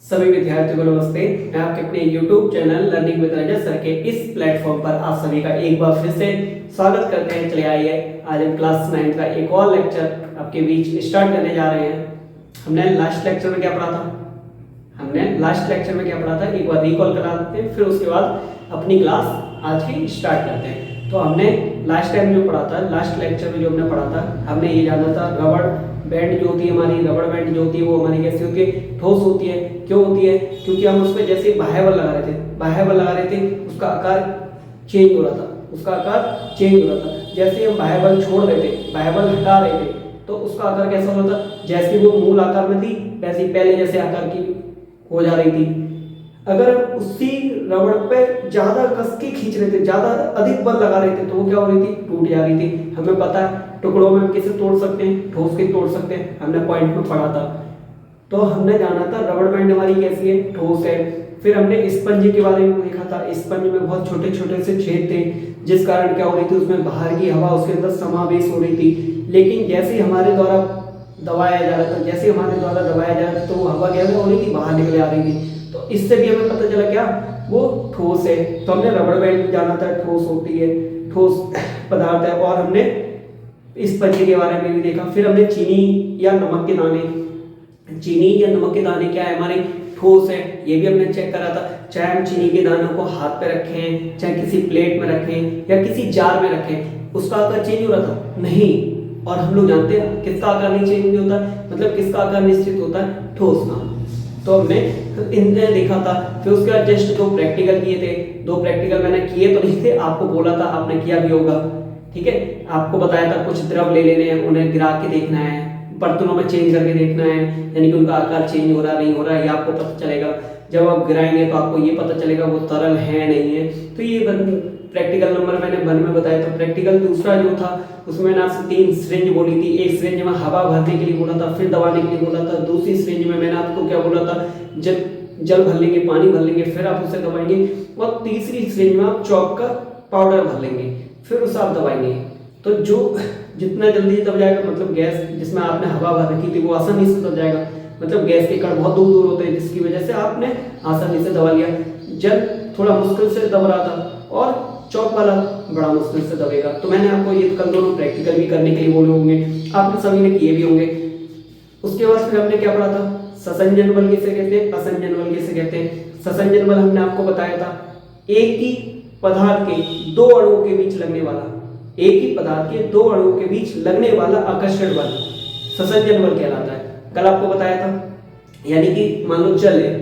सभी विद्यार्थियों को नमस्ते। मैं आपके अपने YouTube channel learning with Rajat sir के इस प्लेटफॉर्म पर आप सभी का एक बार फिर से स्वागत करते हैं। चलिए आइए, आज हम क्लास 9 का एक और लेक्चर आपके बीच स्टार्ट करने जा रहे हैं। हमने लास्ट लेक्चर में क्या पढ़ा था? एक बार रिकॉल करा देते हैं, फिर उसके बाद अपनी क्लास आज की स्टार्ट करते हैं। तो हमने लास्ट टाइम जो पढ़ा था, लास्ट लेक्चर में जो हमने पढ़ा था, हमने ये जाना था रबड़ बैंड जो होती है हमारी, रबड़ बैंड जो होती है वो हमारी कैसी होती है? ठोस होती है। क्यों होती है? क्योंकि हम उस पर जैसे बाह्य बल लगा रहे थे उसका आकार चेंज हो रहा था, जैसे हम बाह्य बल छोड़ रहे थे, बाह्य बल हटा रहे थे, तो उसका आकार कैसा हो रहा था? जैसे वो मूल आकार में थी वैसे पहले जैसे आकार की हो जा रही थी। अगर उसी रबड़ पे ज्यादा कस के खींच रहे थे, ज्यादा अधिक बल लगा रहे थे, तो वो क्या हो रही थी? टूट जा रही थी। हमें पता है टुकड़ों में हम किसे तोड़ सकते हैं? ठोस के तोड़ सकते हैं, हमने पॉइंट में पढ़ा था। तो हमने जाना था रबड़ बैंड हमारी कैसी है? ठोस है। फिर हमने स्पंज के बारे में देखा था। स्पंज में बहुत छोटे छोटे से छेद थे, जिस कारण क्या हो रही थी? उसमें बाहर की हवा उसके अंदर समावेश हो रही थी। लेकिन जैसे हमारे द्वारा दबाया जा रहा था, तो वो हवा क्या हो रही थी? बाहर निकले आ रही थी। तो इससे भी हमें पता चला क्या? वो ठोस है। तो हमने रबड़ बैंड जाना था, ठोस होती है, ठोस पदार्थ है। और हमने स्पंज के बारे में भी देखा। फिर हमने चीनी या नमक के दाने क्या है? हमारे ठोस है, ये भी हमने चेक करा था। चाहे हम चीनी के दानों को हाथ पे रखें, चाहे किसी प्लेट में रखें या किसी जार में रखें, उसका आकार चेंज हो रहा था? नहीं। और हम लोग जानते हैं किसका आकार नहीं चेंज होता, मतलब किसका आकार निश्चित होता है? ठोस का। तो हमने इनने देखा था। फिर उसके बाद जस्ट 2 प्रैक्टिकल किए थे। 2 प्रैक्टिकल मैंने किए तो नहीं थे, आपको बोला था, आपने किया भी होगा। ठीक है, आपको बताया था कुछ द्रव ले लेने हैं, उन्हें गिरा के देखना है, बर्तनों में चेंज करके देखना है, यानी कि उनका आकार चेंज हो रहा नहीं हो रहा, ये आपको पता चलेगा। जब आप गिराएंगे तो आपको ये पता चलेगा वो तरल है नहीं है। तो ये प्रैक्टिकल नंबर मैंने 1 में बताया था। प्रैक्टिकल दूसरा जो था उसमें मैंने आपसे 3 सिरिंज बोली थी। एक सिरिंज में हवा भरने के लिए बोला था, फिर दबाने के लिए बोला था। दूसरी सिरिंज में मैंने आपको क्या बोला था? जल भर लेंगे, पानी भर लेंगे, फिर आप उसे दबाएंगे। और तीसरी सिरिंज में आप चॉक का पाउडर भर लेंगे, फिर उसे आप दबाएंगे। तो जो जितना जल्दी दब जाएगा, मतलब गैस जिसमें आपने हवा भर रखी थी वो आसानी से दब जाएगा। मतलब गैस के कण बहुत दूर दूर होते हैं, जिसकी वजह से आपने आसानी से दबा लिया। जल थोड़ा मुश्किल से दब रहा था और चौक वाला बड़ा मुश्किल से दबेगा। तो मैंने आपको ये कल दोनों प्रैक्टिकल भी करने के लिए बोले होंगे, आपने सभी ने किए भी होंगे। उसके बाद फिर हमने क्या पढ़ा था? ससंजन बल किसे कहते हैं, असंजन बल किसे कहते हैं। ससंजन बल हमने आपको बताया था, एक ही पदार्थ के दो अणुओं के बीच लगने वाला, एक ही पदार्थ के दो अणुओं के बीच लगने वाला आकर्षण बल ससंजन बल कहलाता है। कल आपको बताया था। यानी कि मान लो जल है,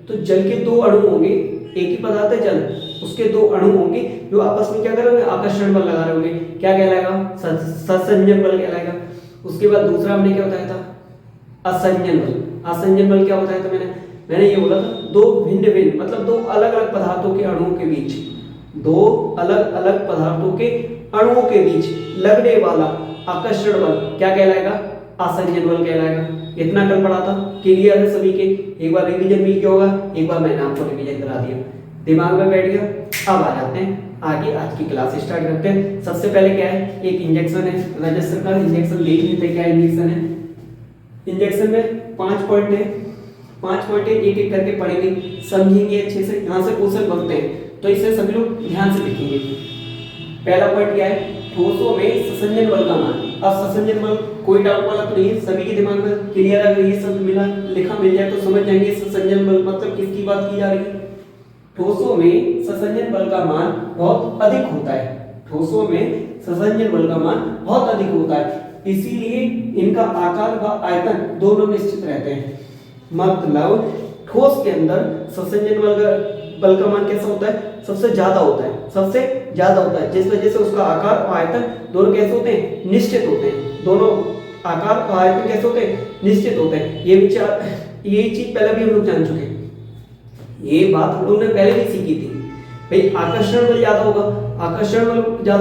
तो जल के दो अणु होंगे, एक ही पदार्थ है जल, उसके दो अणु होंगे जो आपस में क्या कर रहे होंगे? आकर्षण बल लगा रहे होंगे। क्या कहलाएगा? ससंजन बल कहलाएगा। उसके बाद दूसरा हमने क्या बताया था? असंजन बल। असंजन बल क्या बताया था मैंने ये बोला था, दो भिन्न भिन्न, मतलब दो अलग अलग पदार्थों के अणुओं के बीच, दो अलग अलग पदार्थों के अणुओं के बीच लगने वाला आकर्षण बल क्या कहलाएगा? असंजन बल कहलाएगा। इतना कल पढ़ा था, क्लियर है सभी के? एक बार रिवीजन भी किया होगा, एक बार मैंने आपको रिवीजन करा दिया, दिमाग में बैठ गया। अब आ जाते हैं आगे, आज की क्लास स्टार्ट करते हैं। सबसे पहले क्या है? एक इंजेक्शन है, रजत सर का इंजेक्शन देख लेते हैं। क्या इंजेक्शन है? इंजेक्शन में 5 पॉइंट है, 5 पॉइंट है, एक एक करके पढ़ेंगे, समझेंगे अच्छे से। यहाँ से क्वेश्चन बनते हैं, तो इसे सभी लोग ध्यान से लिखेंगे। पहला पॉइंट क्या है? ठोसों में ससंजन बल का मान। अब ससंजन बल कोई डाउट वाला तो नहीं है, सभी के दिमाग में क्लियर। अगर ये सब लिखा मिल जाए तो समझ जाएंगे ससंजन बल मतलब किसकी बात की जा रही है। ठोसों में ससंजन बल का मान बहुत अधिक होता है। ठोसों में ससंजन बल का मान बहुत अधिक होता है, इसीलिए इनका आकार व आयतन दोनों निश्चित रहते हैं। मतलब ठोस के अंदर ससंजन बल का मान कैसा होता है? सबसे ज्यादा होता है, जिस वजह से उसका आकार और आयतन दोनों कैसे होते हैं? निश्चित होते हैं। दोनों आकार और आयतन कैसे होते हैं? निश्चित होते हैं। ये चीज पहले भी हम लोग जान चुके हैं, ये बात हम लोग ने पहले भी सीखी थी। भाई आकर्षण बल ज्यादा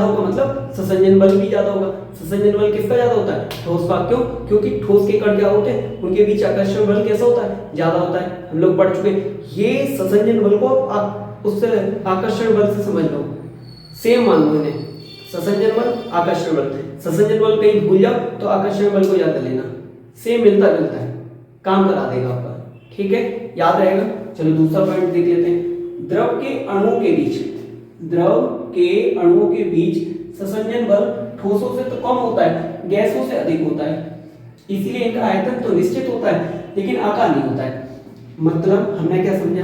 होगा, मतलब ससंजन बल भी ज्यादा होगा। ससंजन बल किसका ज्यादा होता है? ठोस का। क्यों? क्योंकि ठोस के कण क्या होते हैं? उनके बीच आकर्षण बल कैसा होता है? ज्यादा होता है। हम लोग पढ़ चुके। ये ससंजन बल को आप उससे आकर्षण बल से समझ लो, सेम मान लो इन्हें। ससंजन बल, आकर्षण बल। ससंजन बल कहीं भूल जाओ तो आकर्षण बल को याद लेना, सेम मिलता जुलता है, काम करा देगा आपका। ठीक है, याद रहेगा। चलो दूसरा पॉइंट देख लेते हैं। द्रव के अणुओं के बीच ससंजन बल ठोसों से तो कम होता है, गैसों से अधिक होता है। इसीलिए इनका आयतन तो निश्चित होता है लेकिन आकार नहीं होता है। मतलब हमने क्या समझा,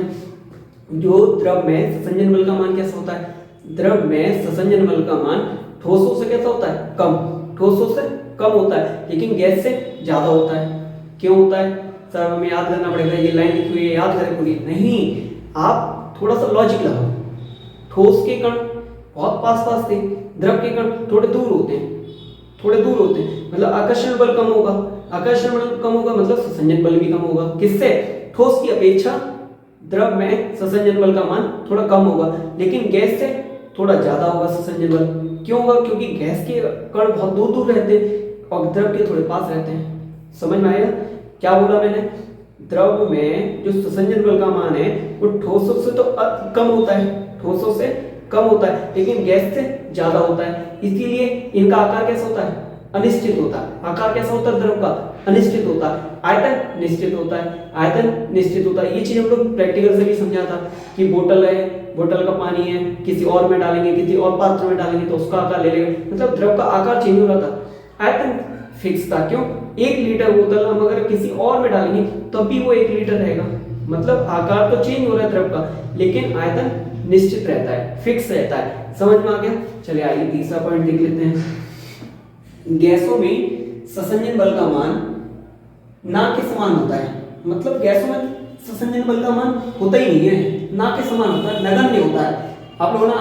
जो द्रव में ससंजन बल का मान कैसा होता है, द्रव में ससंजन बल का मान ठोसों से कैसा होता है, कम, ठोसों से कम होता है लेकिन गैस से ज्यादा होता है। क्यों होता है सर, हमें याद करना पड़ेगा, ये लाइन लिखी हुई है याद करें पूरी नहीं, आप थोड़ा सा लॉजिक लगाओ। ठोस के कण बहुत पास थे, द्रव के कण थोड़े दूर होते हैं, मतलब आकर्षण बल कम होगा, मतलब ससंजन बल भी कम होगा। किससे, ठोस की अपेक्षा द्रव में ससंजन बल का मान थोड़ा कम होगा लेकिन गैस से थोड़ा ज्यादा होगा ससंजन बल। क्यों होगा, क्योंकि गैस के कण बहुत दूर रहते हैं और द्रव के थोड़े पास रहते हैं। समझ में आएगा क्या बोला मैंने, द्रव में जो ससंजन बल का मान है वो ठोसों से तो कम होता है, लेकिन गैस से ज्यादा होता है। इसीलिए इनका आकार कैसा होता है, अनिश्चित होता है। आकार कैसा होता है द्रव का, अनिश्चित होता है। आयतन निश्चित होता है। ये चीज हम लोग प्रैक्टिकल से भी समझा था कि बोतल का पानी है, किसी और में डालेंगे, किसी और पात्र में डालेंगे तो उसका आकार ले लेंगे, मतलब द्रव का आकार चेंज हो रहा था। आयतन फिक्स था। क्यों, 1 लीटर बोतल हम अगर किसी और में डालेंगे तब भी वो 1 लीटर रहेगा। मतलब आकार तो चेंज हो रहा है द्रव का लेकिन आयतन निश्चित रहता है, फिक्स रहता है। समझ में आ गया। चलिए आइए तीसरा पॉइंट देख लेते हैं। गैसों में ससंजन बल का मान ना के समान होता है। मतलब गैसों में ससंजन बल का मान होता ही नहीं है, ना के समान होता है, नगण्य होता है। आप लोगों ने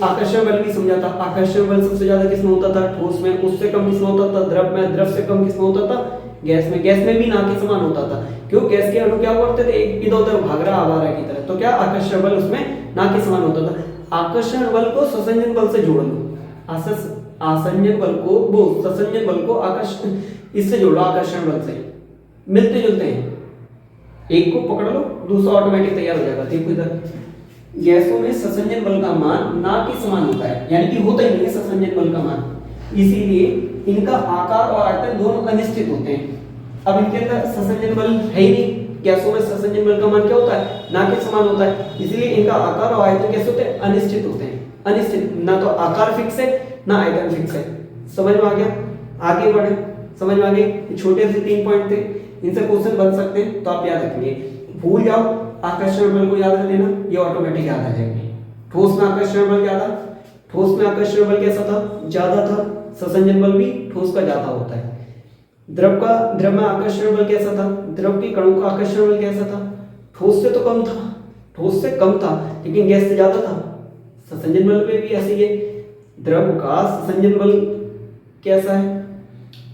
आकर्षण बल भी समझा था। आकर्षण बल सबसे ज्यादा किसमें होता था, ठोस में, उससे कम किसमें होता था, द्रव में, द्रव से कम किसमें होता था, गैस में भी ना के समान होता था। क्यों, गैस के अणु क्या करते थे, एक इधर उधर भाग रहा आवारा की तरह, तो क्या आकर्षण बल उसमें ना के समान होता था। आकर्षण बल को ससंजन बल से जोड़ लो, ससंजन बल को आकर्षण इससे जोड़ो, आकर्षण बल से मिलते जुलते हैं। एक को पकड़ लो दूसरा ऑटोमेटिक तैयार हो जाएगा। देखो इधर गैसों में ससंजन बल का मान ना के समान होता है, यानी कि होता ही नहीं है ससंजन बल का मान, इसीलिए इनका आकार और आयतन दोनों अनिश्चित होते हैं। अब इनके अंदर ससंजन बल है ही नहीं, गैसों में ससंजन बल का मान क्या होता है, ना के समान होता है, इसलिए इनका आकार और आयतन कैसे होते हैं, अनिश्चित होते हैं। अनिश्चित, ना तो आकार फिक्स है ना आयतन फिक्स है। समझ में आ गया, आगे बढ़े। समझ में आ गए, छोटे से 3 पॉइंट थे, इनसे क्वेश्चन बन सकते हैं तो आप याद रखिए। भूल जाओ आकर्षण बल को याद कर लेना, ये ऑटोमेटिक याद आ जाएंगे। ठोस में आकर्षण बल ज्यादा, ठोस में आकर्षण बल कैसा था, ज्यादा था, ससंजन बल भी ठोस का ज्यादा होता है। द्रव में आकर्षण बल कैसा था, द्रव के कणों का आकर्षण बल कैसा था, ठोस से तो कम था, ठोस से कम था लेकिन गैस से ज्यादा था। ससंजन बल में भी ऐसे ही है, द्रव का ससंजन बल कैसा है,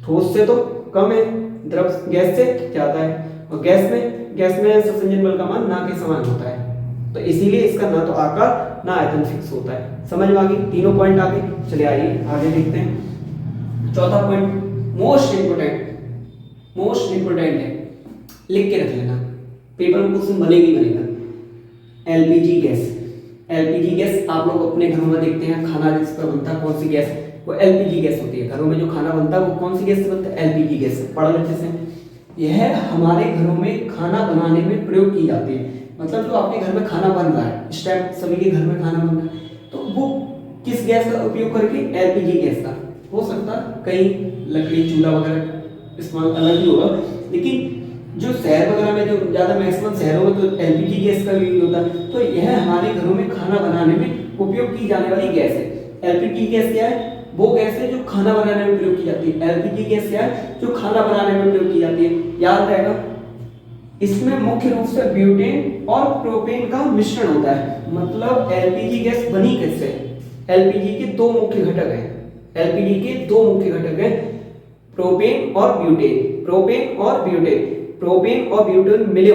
ठोस से तो कम है, द्रव गैस से ज्यादा है, और गैस में ससंजन बल का मान ना के समान होता है, तो इसीलिए इसका ना तो आकार ना आयतन फिक्स होता है। समझ में आ गई, तीनों पॉइंट आ गए। चलिए आइए आगे देखते हैं। चौथा पॉइंट मोस्ट इंपोर्टेंट है, लिख के रख लेना, पेपर में क्वेश्चन बनेगा। एलपीजी गैस आप लोग अपने घरों में देखते हैं, खाना जिस पर बनता है कौन सी गैस, वो एलपीजी गैस होती है। घरों में जो खाना बनता है वो कौन सी गैस से बनता है, एलपीजी गैस से। पढ़ लेते हैं, यह हमारे घरों में खाना बनाने में प्रयोग की जाती है। मतलब जो आपके घर में खाना बन रहा है, इस टाइम सभी के घर में खाना बन रहा है, तो वो किस गैस का उपयोग करके, एलपीजी गैस का। हो सकता है कहीं लकड़ी चूल्हा वगैरह इस्तेमाल अलग ही होगा, लेकिन जो शहर वगैरह में जो ज्यादा मैक्सिमम शहरों में तो एलपीजी गैस का यूज होता है। तो यह हमारे घरों में खाना बनाने में उपयोग की जाने वाली गैस है। एलपीजी गैस क्या है, वो गैस है जो खाना बनाने में प्रयोग की जाती है। एलपीजी गैस क्या है, जो खाना बनाने में प्रयोग की जाती है। याद रहेगा, इसमें मुख्य रूप से ब्यूटेन और प्रोपेन का मिश्रण होता है। मतलब एलपीजी गैस बनी कैसे, एलपीजी के 2 मुख्य घटक हैं, एलपीजी के 2 मुख्य घटक हैं, प्रोपेन और ब्यूटेन। प्रोपेन और ब्यूटेन मिले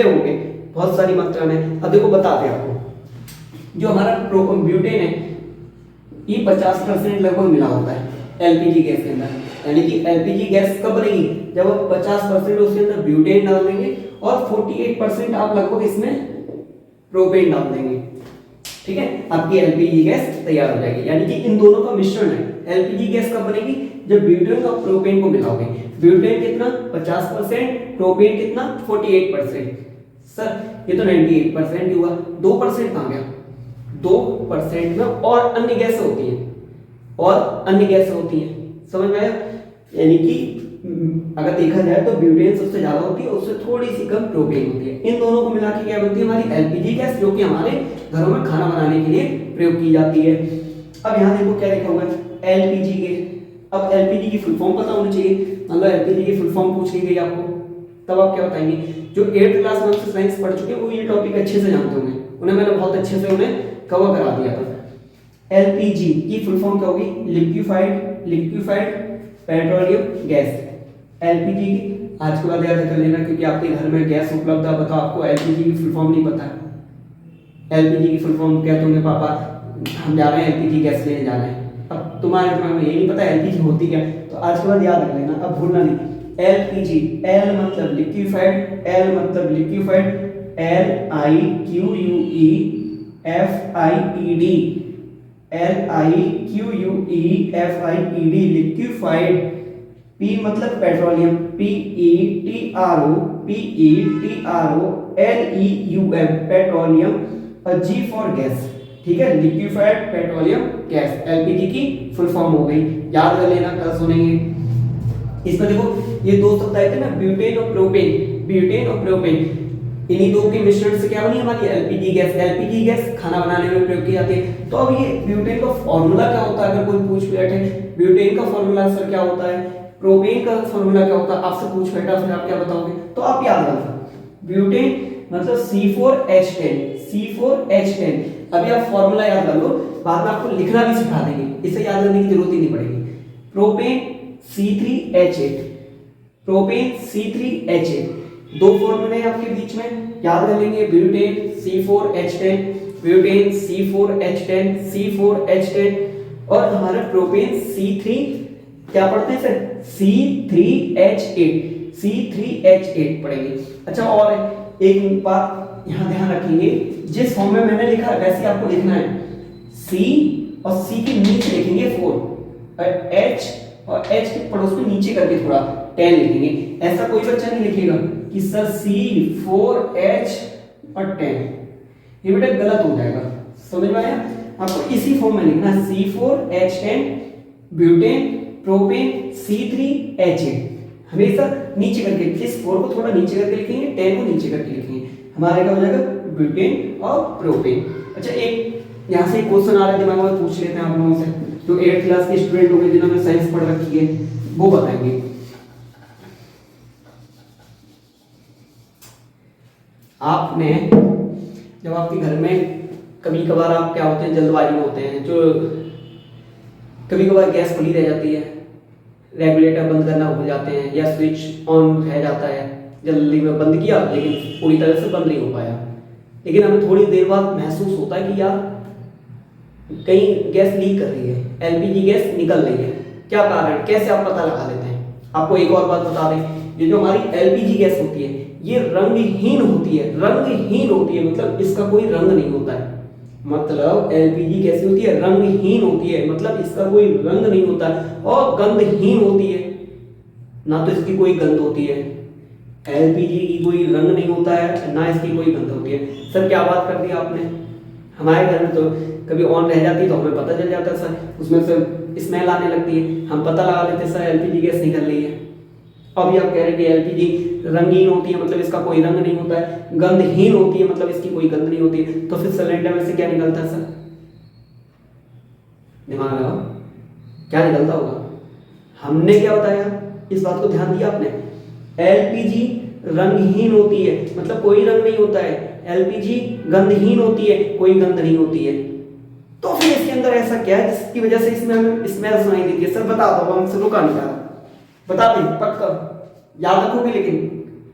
होंगे बहुत सारी मात्रा में। अब देखो बताते हैं आपको, जो हमारा ब्यूटेन है ये 50% लगभग मिला होता है एलपीजी गैस के अंदर। यानी कि एलपीजी गैस कब बनेगी, जब आप 50% उसके अंदर ब्यूटेन डाल देंगे और 48% आप लगभग इसमें प्रोपेन डाल देंगे। ठीक है, आपकी एलपीजी गैस तैयार हो जाएगी। यानी कि इन दोनों का मिश्रण है एलपीजी गैस कब बनेगी? जब ब्यूटेन और प्रोपेन को मिलाओगे। ब्यूटेन कितना 50%, प्रोपेन कितना 48%। सर ये तो 98% ही हुआ, 2% कहाँ गया? 2% में और अन्य गैसें होती हैं, और अन्य गैसें होती हैं, समझ में आया? यानी कि अगर देखा जाए तो ब्यूटेन सबसे ज्यादा होती है, उससे थोड़ी सी कम प्रोपेन होती है। इन दोनों को मिला के क्या बनती है? हमारी एलपीजी गैस, जो कि हमारे घरों में खाना बनाने के लिए प्रयोग की जाती है। अब यहाँ देखो क्या लिखा हुआ है, एलपीजी गैस। अब एलपीजी की फुल फॉर्म पता होनी चाहिए। मतलब एलपीजी की फुल फॉर्म पूछ ली गई आपको, तब आप क्या बताएंगे? जो 8th क्लास में से साइंस पढ़ चुके हैं वो ये टॉपिक अच्छे से जानते होंगे, उन्हें मैंने बहुत अच्छे से उन्हें कवर करा दिया था। एलपीजी की फुल फॉर्म क्या होगी? Liquefied petroleum gas. एलपीजी की आज के बाद याद कर लेना, क्योंकि आपके घर में गैस उपलब्ध है, बताओ आपको एलपीजी की फुल फॉर्म नहीं पता है। एलपीजी की फुल फॉर्म क्या होंगे? पापा हम जा रहे हैं एलपीजी गैस लेने जा रहे हैं। अब तुम्हारे दिमाग में ये नहीं पता एलपीजी होती क्या, तो आज के बाद याद रख लेना, अब भूलना नहीं। एलपीजी, एल मतलब लिक्विफाइड, एल मतलब लिक्विफाइड, LIQUEFIED लिक्विफाइड। पी मतलब पेट्रोलियम, PETROLEUM पेट्रोलियम, और जी फॉर गैस, ठीक है, लिक्विफाइड पेट्रोलियम गैस, एलपीजी की फुल फॉर्म हो गई। याद कर लेना, कल सुनेंगे। इसमें देखो ये दो शब्द आए थे ना, ब्यूटेन और प्रोपेन। ब्यूटेन और प्रोपेन, इन्हीं दो के मिश्रण से क्या बनी हमारी एलपीजी गैस। एलपीजी गैस खाना बनाने में प्रयोग की जाती है। तो अब ये ब्यूटेन का फॉर्मूला क्या होता है, अगर कोई पूछ बैठे ब्यूटेन का फॉर्मूला सर क्या होता है, प्रोपेन का फॉर्मूला क्या होता है, आपसे पूछ बैठा, फिर आप क्या बताओगे? तो आप याद रखो, ब्यूटेन मतलब C4H10, C4H10। अभी आप फॉर्मूला याद कर लो, बाद में आपको लिखना भी सिखा देंगे, इसे याद करने की जरूरत ही नहीं पड़ेगी। प्रोपेन C3H8, प्रोपेन C3H8, दो फॉर्मूले आपके बीच में, याद कर लेंगे। Butane C4H10, butane C4H10, C4H10, और हमारा प्रोपेन C3 क्या पढ़ते हैं सर? C3H8, C3H8 पढ़ेंगे। अच्छा, और एक बात यहाँ ध्यान रखेंगे, जिस फॉर्म में मैंने लिखा वैसे आपको लिखना है। C और C के नीचे लिखेंगे 4, और H और H के पड़ोस में नीचे करके थोड़ा 10 लिखेंगे। ऐसा कोई बच्चा नहीं लिखेगा कि सर C4H और 10, ये बेटा गलत हो जाएगा, समझ में आया? आपको इसी फॉर्म में लिखना है, C4H10 ब्यूटेन प्रोपेन C3H8, हमेशा नीचे करके, इस 4 को थोड़ा नीचे करके लिखेंगे, 10 को नीचे करके लिखेंगे, हमारे क्या हो जाएगा? ब्यूटेन और प्रोपेन। अच्छा, एक यहाँ से क्वेश्चन आ रहा है दिमाग में, पूछ लेते हैं आप लोगों से, जो 8th क्लास के स्टूडेंट होंगे जिन्होंने साइंस पढ़ रखी है, वो बताएंगे। आपने जब आपके घर में कभी कभार आप क्या होते हैं, जल्दबाजी में होते हैं, जो कभी कभार गैस खुली रह जाती है, रेगुलेटर बंद करना भूल जाते हैं, या स्विच ऑन रह जाता है, जल्दी में बंद किया लेकिन पूरी तरह से बंद नहीं हो पाया, लेकिन हमें थोड़ी देर बाद महसूस होता है कि यार कहीं गैस लीक कर रही है, एलपीजी गैस निकल रही है, क्या कारण, कैसे आप पता लगा लेते हैं? आपको एक और बात बता दें, ये जो हमारी एलपीजी गैस होती है ये रंगहीन होती है, रंगहीन होती है, मतलब इसका कोई रंग नहीं होता है। मतलब एलपीजी कैसी होती है? रंगहीन होती है, मतलब इसका कोई रंग नहीं होता है, और गंधहीन होती है, ना तो इसकी कोई गंध होती है। एलपीजी की कोई रंग नहीं होता है, ना इसकी कोई गंध होती है। सर क्या बात कर दी आपने? हमारे घर में तो कभी ऑन रह जाती है तो हमें पता चल जाता है सर, उसमें से स्मेल आने लगती है, हम पता लगा लेते सर एलपीजी गैस निकल रही है। अभी आप कह रहे हैं कि एलपीजी रंगीन होती है, मतलब इसका कोई रंग नहीं होता है, गंधहीन होती है, मतलब इसकी कोई गंध नहीं होती है, तो फिर सिलेंडर में से क्या निकलता है सर? दिमाग लगाओ, क्या निकलता होगा? हमने क्या बताया, इस बात को ध्यान दिया आपने? एलपीजी रंगहीन होती है, मतलब कोई रंग नहीं होता है, एलपीजी गंधहीन होती है, कोई गंध नहीं होती है। तो फिर इसके अंदर ऐसा क्या है जिसकी वजह से इसमें हमें स्मेल सुनाई देती है? सर बता दो, हमसे रुका नहीं जा रहा, बता दे पक्का, याद रखोगे? लेकिन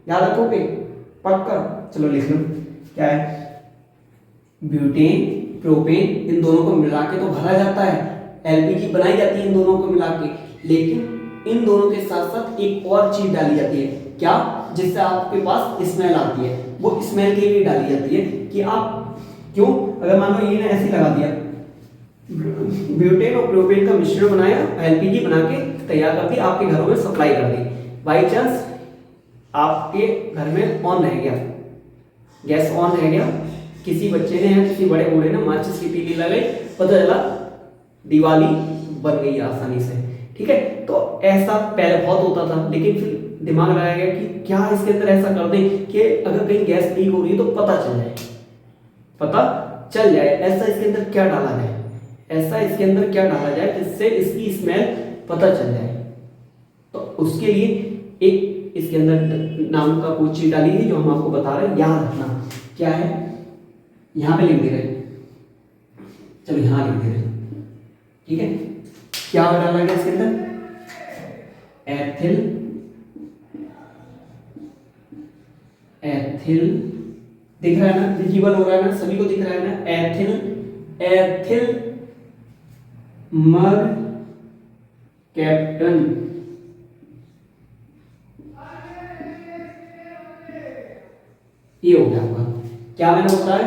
याद रखोगे पक्का? चलो लिख लो, क्या है? ब्यूटेन प्रोपेन, इन दोनों को मिला के तो भरा जाता है, एलपीजी बनाई जाती है इन दोनों को मिला के, लेकिन इन दोनों के साथ साथ एक और चीज डाली जाती है, क्या? जिससे आपके पास स्मेल आती है। वो स्मेल के लिए डाली जाती है कि आप क्यों, अगर मान लो ये ने ऐसे लगा दिया, ब्यूटेन और प्रोपेन का मिश्रण बनाया, एलपीजी बना के तैयार कर दी, आपके घरों में सप्लाई कर दी। बाई चांस आपके घर में ऑन रह गया, गैस ऑन रह गया, किसी बच्चे ने या किसी बड़े बूढ़े ने माचिस की तीली लगाई, पता चला दिवाली बन गई आसानी से, ठीक है। तो ऐसा पहले बहुत होता था, लेकिन फिर दिमाग लगाया गया कि क्या इसके अंदर ऐसा कर दें कि अगर कहीं गैस लीक हो रही है तो पता चल जाए, पता चल जाए। ऐसा इसके अंदर क्या डाला जाए, ऐसा इसके अंदर क्या डाला जाए जिससे इसकी स्मेल पता चल जाए। तो उसके लिए एक इसके अंदर नाम का कोई चीज डाली है जो हम आपको बता रहे हैं, याद रखना क्या है, यहां पे लिख दे रहे, चलो यहां लिख दे रहे, ठीक है। क्या डाला गया इसके अंदर, एथिल, एथिल दिख रहा है ना, विजिबल हो रहा है ना, सभी को दिख रहा है ना, एथिल, एथिल मर कैप्टन, ये हो गया आपका। क्या मैंने बताया,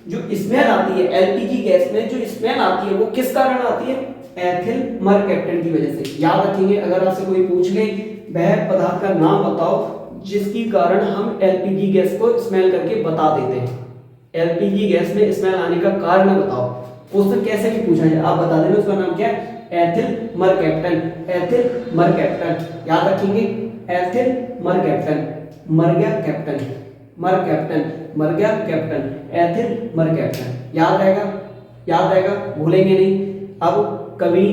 जो स्मेल आती है एलपीजी गैस में, जो स्मेल आती है वो किस कारण आती है, एथिल मर कैप्टन की वजह से। याद रखेंगे, अगर आपसे कोई पूछ ले वह पदार्थ का नाम बताओ जिसकी कारण हम एलपीजी गैस को स्मेल करके बता देते हैं, एलपीजी गैस में स्मेल आने का कारण बताओ, क्वेश्चन कैसे भी पूछा जाए आप बता देना, उसका नाम क्या है, एथिल मर कैप्टन, एथिल मर कैप्टन। याद रखेंगे, एथिल मर कैप्टन, मर गया कैप्टन, मर कैप्टन, मर गया कैप्टन, एथिल मर कैप्टन। याद रहेगा, याद रहेगा, भूलेंगे नहीं। अब कभी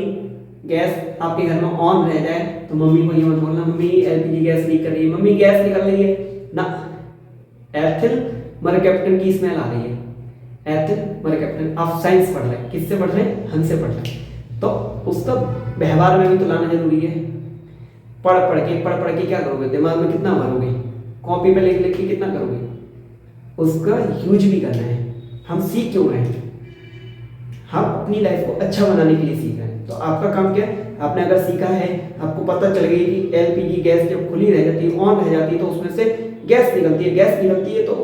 गैस आपके घर में ऑन रह जाए तो मम्मी को ये मत बोलना मम्मी एलपीजी गैस लीक कर रही है, मम्मी गैस निकल रही है ना, एथिल मर कैप्टन की स्मेल आ रही है, एथिल मर कैप्टन। आप साइंस पढ़ रहे हैं, किससे पढ़ रहे हैं, हमसे पढ़ रहे हैं, तो उसका व्यवहार में भी तो लाना जरूरी है। पढ़ पढ़ के क्या करोगे, दिमाग में कितना भरोगे, कॉपी पे लिख लिख के कितना करोगे, उसका यूज भी करना है। हम सीख क्यों रहे हैं, हम अपनी लाइफ को अच्छा बनाने के लिए सीख रहे हैं। तो आपका काम क्या है, आपने अगर सीखा है, आपको पता चल गई कि एलपीजी गैस जब खुली रह जाती है, ऑन रह जाती है, तो उसमें से गैस निकलती है, गैस निकलती है तो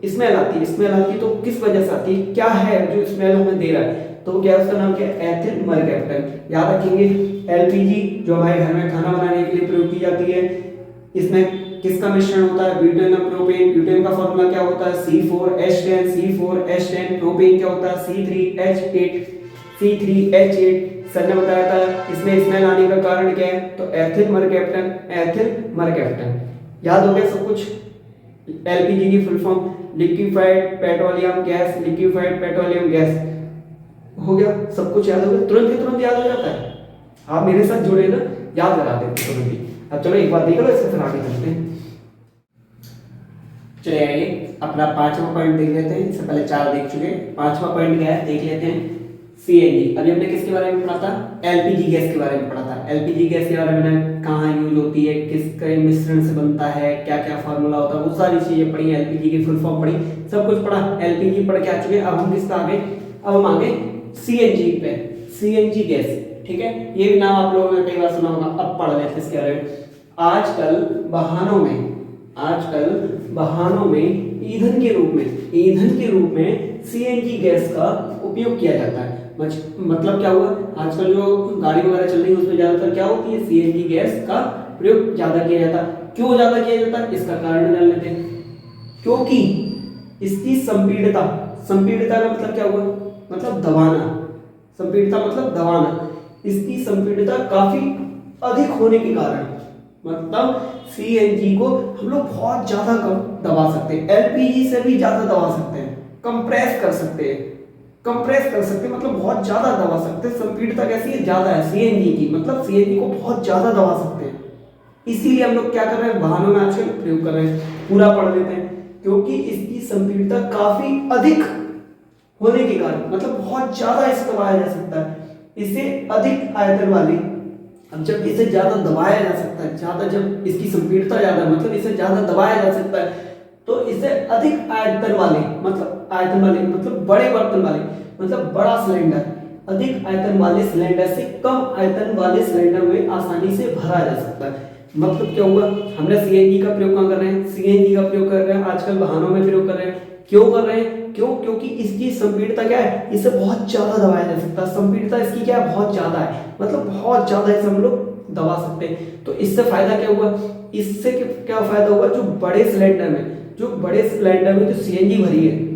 स्मेल आती है, स्मेल आती है तो किस वजह से आती है, क्या है जो स्मेल हमें दे रहा है, तो क्या उसका नाम क्या है, एथिल मर कैप्टन। याद रखेंगे, एलपीजी जो हमारे घर में खाना बनाने के लिए प्रयोग की जाती है, इसमें किसका मिश्रण होता है, ब्यूटेन और प्रोपेन। ब्यूटेन का फॉर्मूला क्या होता है, C4H10, C4H10। प्रोपेन क्या होता है, C3H8, C3H8। सर ने बताया था इसमें स्मेल आने का कारण क्या है, तो एथिल मर कैप्टन, एथिल मर कैप्टन। याद हो गया सब कुछ। एलपीजी की full form liquefied petroleum gas, liquefied petroleum gas. हो गया सब कुछ, याद हो गया, तुरंत ही तुरंत याद हो जाता है। आप मेरे साथ जुड़े ना, याद करा देते तुरंत ही। अब चलो एक बार देख लो, इससे फिर आगे चलते हैं। चले आइए अपना 5वां पॉइंट देख लेते हैं। इससे पहले 4 देख चुके, 5वां पॉइंट क्या है देख लेते हैं, सीएनजी। अभी हमने किसके बारे में पढ़ा था, एलपीजी गैस के बारे में पढ़ा था। एलपीजी गैस के बारे में कहाँ यूज होती है, किसके मिश्रण से बनता है, क्या क्या फार्मूला होता है, वो सारी चीजें पढ़ी, एलपीजी की फुल फॉर्म पढ़ी, सब कुछ पढ़ा। एलपीजी पढ़ के आ चुके। अब हम किस पे आ गए, अब हम आ गए सीएनजी पे, सीएनजी गैस, ठीक है। ये भी नाम आप लोगों ने कई बार सुना होगा, अब पढ़ लेते हैं इसके बारे में। आजकल वाहनों में ईंधन के रूप में सीएनजी गैस का उपयोग किया जाता है। मतलब क्या हुआ, आजकल जो गाड़ी वगैरह चल रही है उसमें ज्यादातर क्या होती है, सीएनजी गैस का प्रयोग ज्यादा किया जाता है। क्यों ज्यादा किया जाता है, इसका कारण जान लेते हैं। क्योंकि इसकी संपीड़िता का मतलब क्या हुआ, मतलब दबाना, संपीड़िता मतलब दबाना। इसकी संपीड़िता काफी अधिक होने के कारण, मतलब सीएनजी को हम लोग बहुत ज्यादा कम दबा सकते हैं, एलपीजी से भी ज्यादा दबा सकते हैं, कंप्रेस कर सकते हैं, मतलब बहुत ज्यादा दबा सकते हैं। संपीड़िता कैसी है, ज्यादा है सीएनजी की, मतलब सीएनजी को बहुत ज्यादा दबा सकते हैं। इसीलिए हम लोग क्या कर रहे हैं, वाहनों में आजकल प्रयोग कर रहे हैं। पूरा पढ़ लेते हैं। क्योंकि इसकी संपीड़िता काफी अधिक होने के कारण, मतलब बहुत ज्यादा इसे दबाया जा सकता है। इसे अधिक आयतन वाली, अब जब इसे ज्यादा दबाया जा सकता है, ज्यादा जब इसकी संपीड़िता ज्यादा, मतलब इसे ज्यादा दबाया जा सकता है, तो इसे अधिक आयतन वाले, मतलब बड़े बर्तन वाले, मतलब बड़ा सिलेंडर, अधिक आयतन वाले सिलेंडर से कम आयतन वाले सिलेंडर में आसानी से भरा जा सकता है। मतलब क्या हुआ, हमने सीएनजी का प्रयोग कहाँ कर रहे हैं, सीएनजी का प्रयोग कर रहे हैं, आजकल वाहनों में प्रयोग कर रहे हैं। क्यों कर रहे हैं? क्यों? क्योंकि इसकी संपीड़ितता क्या है, इसे बहुत ज्यादा दबाया जा सकता है। संपीड़ितता इसकी क्या है, बहुत ज्यादा है, मतलब बहुत ज्यादा इसे हम लोग दबा सकते हैं। तो इससे फायदा क्या हुआ, इससे क्या फायदा हुआ, जो बड़े सिलेंडर में जो सीएनजी भरी है,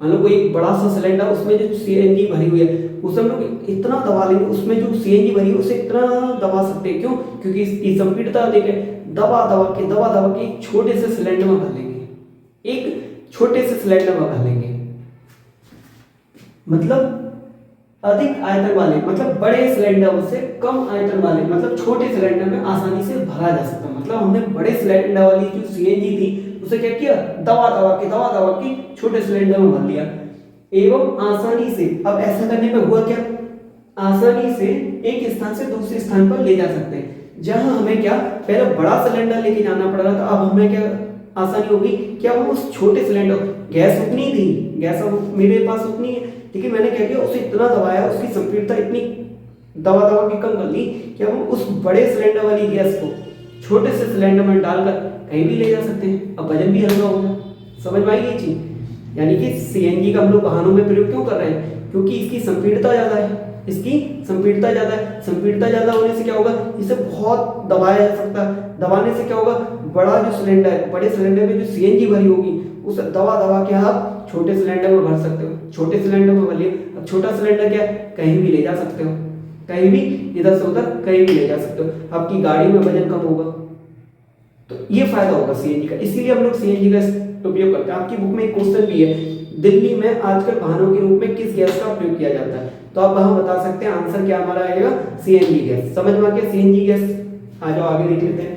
मान लो कोई बड़ा सा सिलेंडर, उसमें जो सीएनजी भरी हुई है उसे हम लोग इतना दबा लेंगे, उसमें जो सीएनजी भरी है उसे इतना दबा सकते हैं। क्यों? क्योंकि इसकी संपीड़ितता देखें, दबा दबा के एक छोटे से सिलेंडर में भर लेंगे, एक छोटे से सिलेंडर में भर लेंगे, मतलब अधिक आयतन वाले, मतलब बड़े सिलेंडर से कम आयतन वाले, मतलब छोटे सिलेंडर में आसानी से भरा जा सकता है। मतलब हमने बड़े सिलेंडर वाली जो सीएनजी थी उसे क्या किया, दबा दबा के छोटे सिलेंडर में भर लिया, एवं आसानी से, अब ऐसा करने में हुआ क्या, आसानी से एक स्थान से दूसरे स्थान पर ले जा सकते हैं। जहां हमें क्या पहले बड़ा सिलेंडर लेके जाना पड़ रहा था, अब हमें क्या आसानी होगी, क्या हम उस छोटे सिलेंडर, गैस उतनी थी, गैस अब मेरे पास उतनी है, लेकिन मैंने क्या किया, उसे इतना दबाया, उसकी संपीड़ितता इतनी दबा के कम कर ली कि हम उस बड़े सिलेंडर वाली गैस को छोटे से सिलेंडर में डालकर कहीं भी ले जा सकते हैं। अब वजन भी हल्का हो गया। समझ में आई ये चीज? यानी कि सीएनजी का हम लोग वाहनों में प्रयोग क्यों कर रहे हैं, क्योंकि इसकी संपीड़ितता ज्यादा है, इसकी संपीड़ितता ज्यादा है। संपीड़ितता ज्यादा होने से क्या होगा, इसे बहुत दबाया जा सकता है। दबाने से क्या होगा, बड़ा जो सिलेंडर है, बड़े सिलेंडर में जो सीएनजी भरी होगी उसे दबा के आप छोटे सिलेंडर में भर सकते हो। छोटे सिलेंडर में भर लिए, अब छोटा सिलेंडर क्या है, कहीं भी ले जा सकते हो, कहीं भी इधर से उधर कहीं भी ले जा सकते हो। आपकी गाड़ी में वजन कम होगा, तो ये फायदा होगा सीएनजी का। इसीलिए हम लोग सीएनजी का उपयोग करते हैं। आपकी बुक में एक क्वेश्चन भी है, दिल्ली में आजकल वाहनों के रूप में किस गैस का प्रयोग किया जाता है, तो आप वहां बता सकते हैं, आंसर क्या हमारा आएगा, सीएनजी गैस। समझ में आ गया सीएनजी गैस? आ जाओ आगे देख लेते हैं।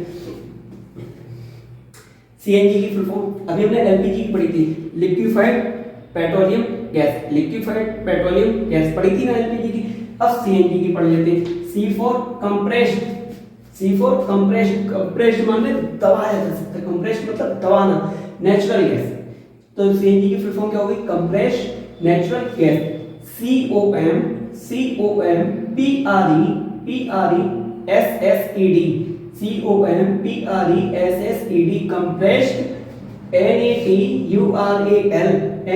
सीएनजी की फुल फॉर्म अभी हमने एलपीजी की पढ़ी थी, liquefied petroleum gas, liquefied petroleum gas पढ़ी थी ना एलपीजी की। अब सीएनजी की पढ़ लेते हैं। C for compressed, C for compressed, compressed माने दबाया जा सकता है, कंप्रेस्ड मतलब दबाना, नेचुरल गैस। तो सीएनजी की फुल फॉर्म क्या होगी, compressed natural gas, COM PRESSED, compressed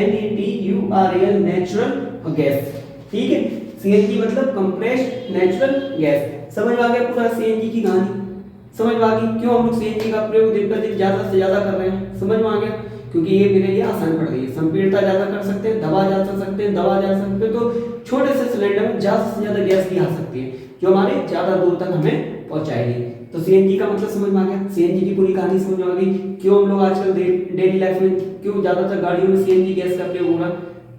NATURAL natural gas. ठीक है, सीएनजी मतलब कंप्रेस्ड नेचुरल गैस। समझ में आ गया पूरा सीएनजी की कहानी? समझ में आ गई क्यों हम लोग सीएनजी का प्रयोग दिन पर दिन ज्यादा से ज्यादा कर रहे हैं? समझ में आ गया? क्योंकि ये मेरे लिए आसान पड़ रही है, संपीड़ितता ज्यादा कर सकते हैं, दबा जा सकते हैं, तो छोटे से सिलेंडर में ज्यादा से ज्यादा गैस भी आ सकती है जो हमारे ज्यादा दूर तक हमें पहुंचाएगी। तो सीएनजी का मतलब समझ में आ गया, सीएनजी की पूरी कहानी समझ में आ गई, क्यों हम लोग आजकल डेली लाइफ में क्यों ज्यादातर गाड़ियों में सीएनजी गैस का प्रयोग हो रहा,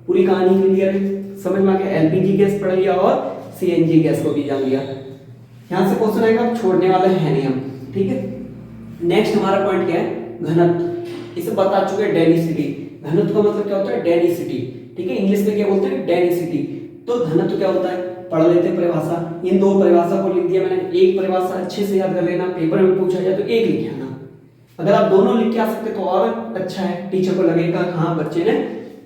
पूरी कहानी क्लियर है, समझ में आ गया। एलपीजी गैस पढ़ लिया और सीएनजी गैस को भी जान लिया। यहाँ से क्वेश्चन आएगा, अब छोड़ने वाले हैं नहीं हम, ठीक है। नेक्स्ट हमारा पॉइंट क्या है, घनत्व। इसे बता चुके हैं डेंसिटी। घनत्व का मतलब क्या होता है, डेंसिटी, ठीक है। इंग्लिश में क्या बोलते हैं, डेंसिटी। तो घनत्व क्या होता है, पढ़ लेते हैं परिभाषा। इन दो परिभाषा को लिख दिया मैंने, एक परिभाषा अच्छे से याद कर लेना, पेपर में पूछा जाए तो एक लिख आना। अगर आप दोनों लिख के आ सकते तो और अच्छा है, टीचर को लगेगा हाँ बच्चे ने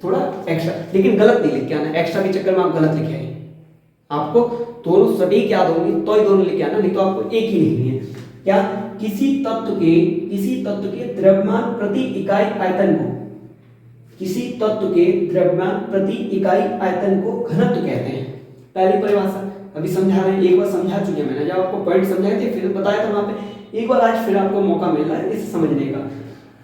थोड़ा एक्स्ट्रा, लेकिन गलत नहीं लिख के आना, एक्स्ट्रा के चक्कर में आप गलत लिखे आए। आपको दोनों सटीक याद होंगी तो ही दोनों लिख के आना, नहीं तो आपको एक ही लिखनी है। क्या, किसी तत्व के द्रव्यमान प्रति इकाई आयतन को, किसी तत्व के द्रव्यमान प्रति इकाई आयतन को घनत्व कहते हैं। पहली परिभाषा अभी समझा रहे हैं, एक बार समझा चुके हैं मैंने, जब आपको पॉइंट समझाए थे फिर बताया था वहां पे, एक बार आज फिर आपको मौका मिल रहा है इसे समझने का।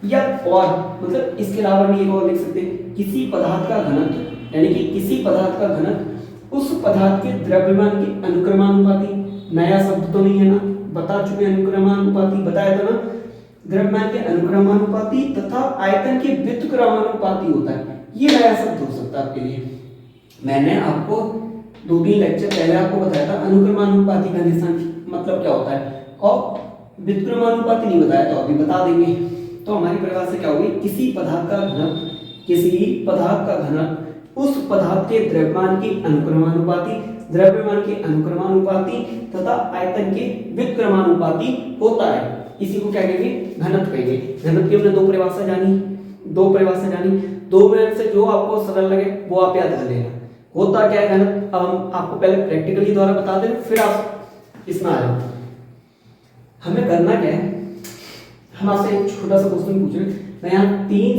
या और मतलब इसके अलावा भी एक और लिख सकते हैं, किसी पदार्थ का घनत्व, यानी कि किसी पदार्थ का घनत्व उस पदार्थ के द्रव्यमान के अनुक्रमानुपाती, नया शब्द तो नहीं है ना, बता चुके अनुक्रमानुपाती, बताया था ना, द्रव्यमान के अनुक्रमानुपाती तथा आयतन के व्युत्क्रमानुपाती होता है। ये नया शब्द हो सकता है आपके लिए। मैंने आपको 2-3 लेक्चर पहले आपको बताया था अनुक्रमानुपाती का निशान मतलब क्या होता है, और व्युत्क्रमानुपाती नहीं बताया, तो अभी बता देंगे। तो हमारी परिभाषा क्या होगी, किसी पदार्थ का घनत्व, किसी पदार्थ का घनत्व उस पदार्थ के द्रव्यमान के अनुक्रमानुपाती, द्रव्यमान के अनुक्रमानुपाती तथा आयतन के व्युत्क्रमानुपाती होता है। इसी को क्या कहेंगे, घनत्व कहेंगे। घनत्व की हमने दो परिभाषा जानी, दो में से जो आपको सरल लगे वो आप याद कर लेना। होता क्या है घनत्व, अब हम आपको पहले प्रैक्टिकली द्वारा बता दें, फिर आप इसमें आ जाओ। हमें करना क्या है, हम आपसे एक छोटा सा क्वेश्चन पूछ रहे हैं। मैं यहाँ 3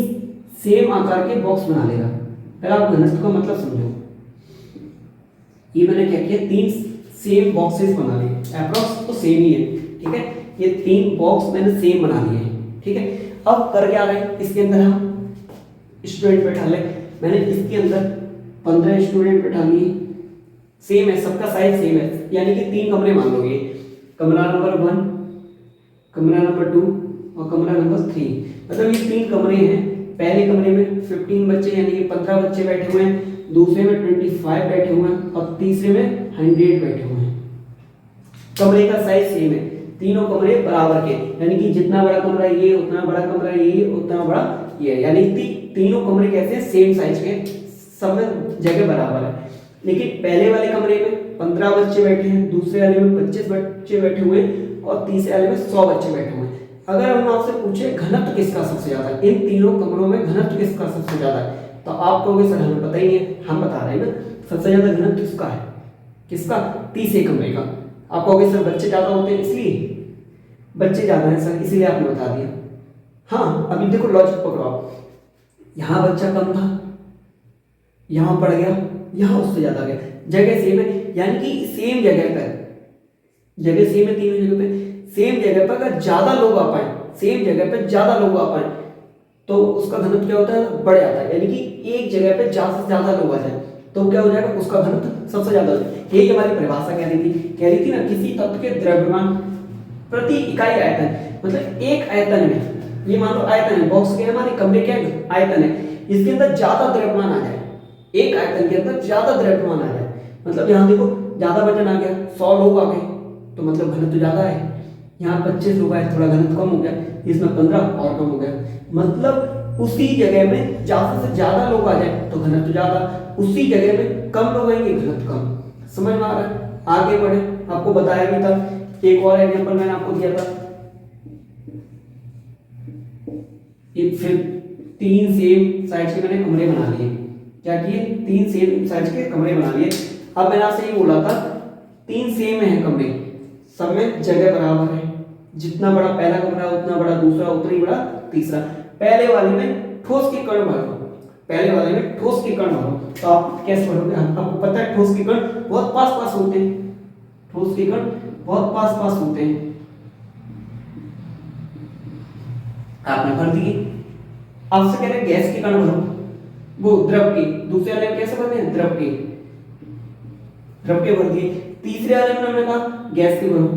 सेम आकार के बॉक्स बना लेगा। पहले आप घनत्व का मतलब समझो। ये मैंने क्या किया, 3 सेम बॉक्सेस बना लिए, अप्रॉक्स तो सेम ही है, ठीक है। ये 3 बॉक्स मैंने सेम बना लिए हैं, ठीक है। अब कर क्या रहे हैं, इसके अंदर हम स्टूडेंट बैठा ले। मैंने इसके अंदर 15 स्टूडेंट बैठा लिए, सेम है, सबका साइज सेम है, यानी कि 3 कमरे मान लोगे, कमरा नंबर 1, कमरा नंबर 2 और कमरा नंबर 3। मतलब ये 3 कमरे हैं। पहले कमरे में 15 बच्चे यानी कि 15 बच्चे बैठे हुए हैं, दूसरे में 25 बैठे हुए हैं और तीसरे में 100 बैठे हुए हैं। कमरे का साइज सेम है, तीनों कमरे बराबर के, यानी कि जितना बड़ा कमरा ये, उतना बड़ा कमरा ये, उतना बड़ा ये, यानी तीनों कमरे कैसे सेम साइज के, सब में जगह बराबर है। लेकिन पहले वाले कमरे में 15 बच्चे बैठे हैं, दूसरे वाले में 25 बच्चे बैठे हुए हैं और तीसरे वाले में 100 बच्चे बैठे हुए हैं। अगर हम आपसे पूछे घनत्व किसका सबसे ज्यादा है, इन तीनों कमरों में घनत्व किसका सबसे ज्यादा है, तो आप कहोगे सर हमें पता ही नहीं है। हम बता रहे हैं ना, सबसे ज्यादा घनत्व किसका है, किसका, तीसरे कमरे का। आप कहोगे सर बच्चे ज्यादा होते हैं इसलिए, बच्चे ज्यादा हैं सर इसीलिए आपने बता दिया। हाँ अभी देखो लॉजिक पकड़ो आप, यहाँ बच्चा कम था, यहाँ पड़ गया, यहाँ उससे ज्यादा गया, जगह सेम है, यानी कि सेम जगह पर, जगह सेम है, तीनों जगह पे सेम जगह पर अगर ज्यादा लोग आ पाए, सेम जगह पे ज्यादा लोग आ पाए तो उसका घनत्व क्या होता है, बढ़ जाता है। यानी कि एक जगह पे ज्यादा से ज्यादा लोग आ जाए तो क्या हो जाएगा, उसका घनत्व सबसे ज्यादा हो जाएगा। यही हमारी परिभाषा कह रही थी ना, किसी तत्व के द्रव्यमान प्रति इकाई आयतन, मतलब एक आयतन में, ये मान लो आयतन है, बॉक्स के हमारे कमरे क्या है, आयतन है, इसके अंदर ज्यादा द्रव्यमान आ जाए, एक आयतन के अंदर ज्यादा द्रव्यमान आ जाए, मतलब यहाँ देखो ज्यादा वजन आ गया, 100 लोग आ गए तो मतलब घनत्व ज्यादा है। यहाँ 25 लोग आए, थोड़ा घनत्व कम हो गया, इसमें 15 और कम हो गया। मतलब उसी जगह में ज्यादा से ज्यादा लोग आ जाए तो घनत्व ज्यादा, उसी जगह में कम लोग आएंगे घनत्व कम। समझ में आ रहा है? आगे बढ़े, आपको बताया भी था, एक और एग्जांपल मैंने आपको दिया था, एक फिर 3 सेम साइज के मैंने कमरे बना लिए। क्या किए, 3 सेम साइज के कमरे बना लिए। अब मैंने आपसे ये बोला था 3 सेम है कमरे, सब में जगह बराबर है, जितना बड़ा पहला कमरा उतना बड़ा दूसरा, उतना ही बड़ा तीसरा। पहले वाले में ठोस के कण भरो, पहले वाले में ठोस के कण भरो, तो आप कैसे भरोगे, आपको पता है ठोस के कण बहुत पास पास होते हैं, ठोस के कण बहुत पास पास होते हैं। आपने भर दिए। आपसे कह रहे हैं गैस के कण भरो, वो द्रव के, दूसरे वाले में कैसे भरते हैं, द्रव के, द्रव के भर दिए। तीसरे वाले में हमने कहा गैस के भरो,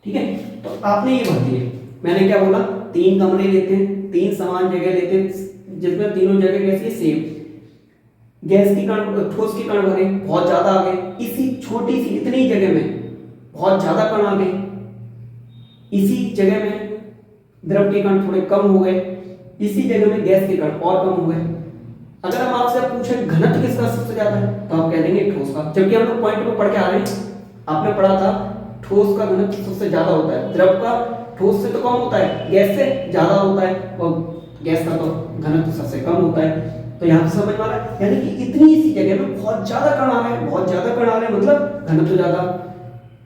ठीक है, तो आपने ये भर दिए। मैंने क्या बोला, 3 कमरे लेते हैं, 3 समान जगह लेते हैं, जिसमें तीनों जगह कैसी है, सेम। गैस की कण, ठोस की कण भरे, बहुत ज्यादा आ गए, इसी छोटी सी इतनी जगह में बहुत ज्यादा कण आ गए, इसी जगह में द्रव के कण थोड़े कम हो गए, इसी जगह में गैस के कण और कम हो गए। अगर हम आपसे पूछे घनत्व किसका सबसे ज्यादा है तो आप कह देंगे ठोस का, जबकि हम लोग पॉइंट को पढ़ के आ रहे हैं। आपने पढ़ा था ठोस का घनत्व सबसे ज्यादा होता है, द्रव का ठोस से तो कम होता है, गैस से ज्यादा होता है, और गैस का तो घनत्व सबसे कम होता है। तो यहाँ से समझ में आ रहा है, यानी कि इतनी सी जगह में बहुत ज्यादा कण आ रहे हैं, बहुत ज्यादा कण आ रहे हैं, मतलब घनत्व ज्यादा।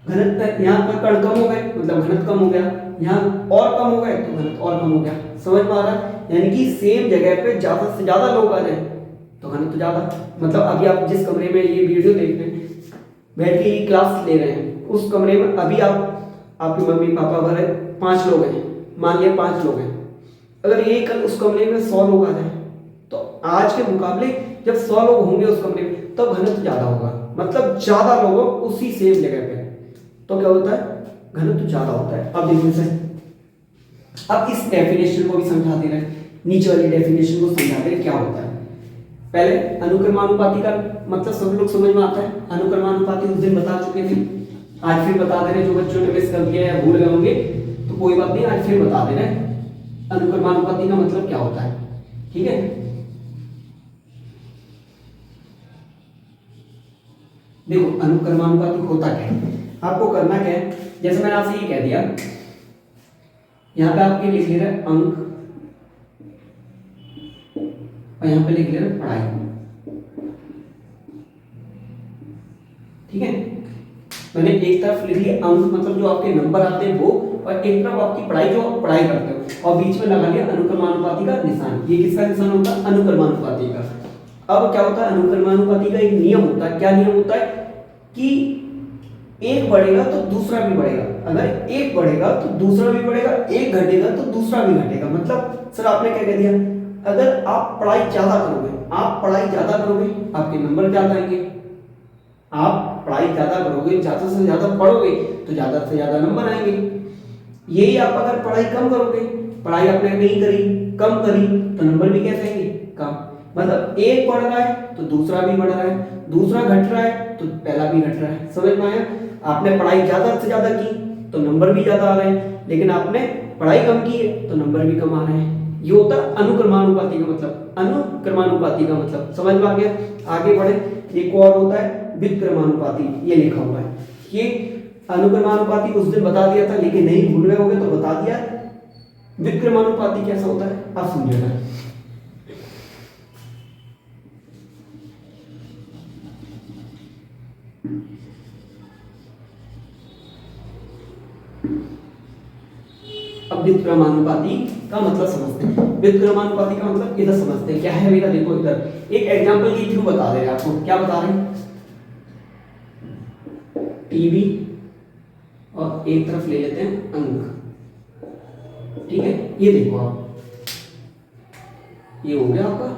घनत्व यहाँ पर कण कम हो गए मतलब घनत्व कम हो गया, यहाँ और कम हो गए तो घनत्व और कम हो गया। समझ में आ रहा है? यानी कि सेम जगह पे ज्यादा से ज्यादा लोग आ जाए तो घनत्व ज्यादा। मतलब अभी आप जिस कमरे में ये वीडियो देख रहे हैं, बैठ के ये क्लास ले रहे हैं, उस कमरे में अभी आप, आपके मम्मी पापा भरे 5 लोग हैं, मान लिया 5 लोग हैं। अगर ये कल उस कमरे में 100 लोग आ जाए तो आज के मुकाबले जब 100 लोग होंगे उस कमरे में तब घनत्व ज्यादा होगा, मतलब ज्यादा लोग उसी सेम जगह पे, तो क्या होता है, घनत्व ज्यादा होता है। अब देखो इसे, अब इस डेफिनेशन को भी समझाते रहे, नीचे वाली डेफिनेशन को समझाते रहे क्या होता है। पहले अनुक्रमानुपाती का मतलब सब लोग समझ में आता है, अनुक्रमानुपाती उस दिन बता चुके थे, आज फिर बता दे रहे, जो बच्चों ने मिस कर दिया है भूल गए होंगे तो कोई बात नहीं, आज फिर बता दे रहे अनुक्रमानुपाती का मतलब क्या होता है, ठीक है। देखो अनुक्रमानुपाती होता क्या है, आपको करना क्या है, जैसे मैंने आपसे ये कह दिया, यहां पे आपके लिख ले रहे अंक और यहां पे लिख ले रहे पढ़ाई, ठीक है। मैंने एक तरफ लिख लिया अंक, मतलब जो आपके नंबर आते हैं वो, और एक तरफ आपकी पढ़ाई जो आप पढ़ाई करते हो, और बीच में लगा लिया अनुक्रमानुपाती का निशान। ये किसका निशान होता है? अनुक्रमानुपाती का। अब क्या होता है, अनुक्रमानुपाती का एक नियम होता है। क्या नियम होता है कि एक बढ़ेगा तो दूसरा भी बढ़ेगा, अगर एक बढ़ेगा तो दूसरा भी बढ़ेगा, एक घटेगा तो दूसरा भी घटेगा। मतलब सर आपने क्या कह दिया, अगर आप पढ़ाई ज्यादा करोगे, आप पढ़ाई ज्यादा करोगे, आपके नंबर ज्यादा आएंगे। आप पढ़ाई ज्यादा करोगे, ज्यादा से ज्यादा पढ़ोगे तो ज्यादा से ज्यादा नंबर आएंगे। यही आप अगर पढ़ाई कम करोगे, पढ़ाई आपने नहीं करी, कम करी, तो नंबर भी कैसे आएंगे? कम। मतलब एक बढ़ रहा है तो दूसरा भी बढ़ रहा है, दूसरा घट रहा है तो पहला भी घट रहा है। समझ में आया? आपने पढ़ाई ज्यादा से ज्यादा की तो नंबर भी ज्यादा आ रहे हैं, लेकिन आपने पढ़ाई कम की है तो नंबर भी कम आ रहे हैं। ये होता है अनुक्रमानुपाती का मतलब। अनुक्रमानुपाती का मतलब समझ में आ गया? आगे बढ़े, एक और होता है व्युत्क्रमानुपाती, ये लिखा हुआ है। ये अनुक्रमानुपाती उस दिन बता दिया था, लेकिन नहीं भूल रहे होगे तो बता दिया। व्युत्क्रमानुपाती कैसा होता है आप समझिएगा। अब व्युत्क्रमानुपाती का मतलब समझते हैं। व्युत्क्रमानुपाती का मतलब इधर समझते हैं क्या है बेटा। देखो इधर एक एग्जांपल के थ्रू बता दे रहे हैं आपको। क्या बता रहे हैं? टीवी और एक तरफ ले लेते हैं अंक, ठीक है। ये देखो आप, ये हो गया आपका,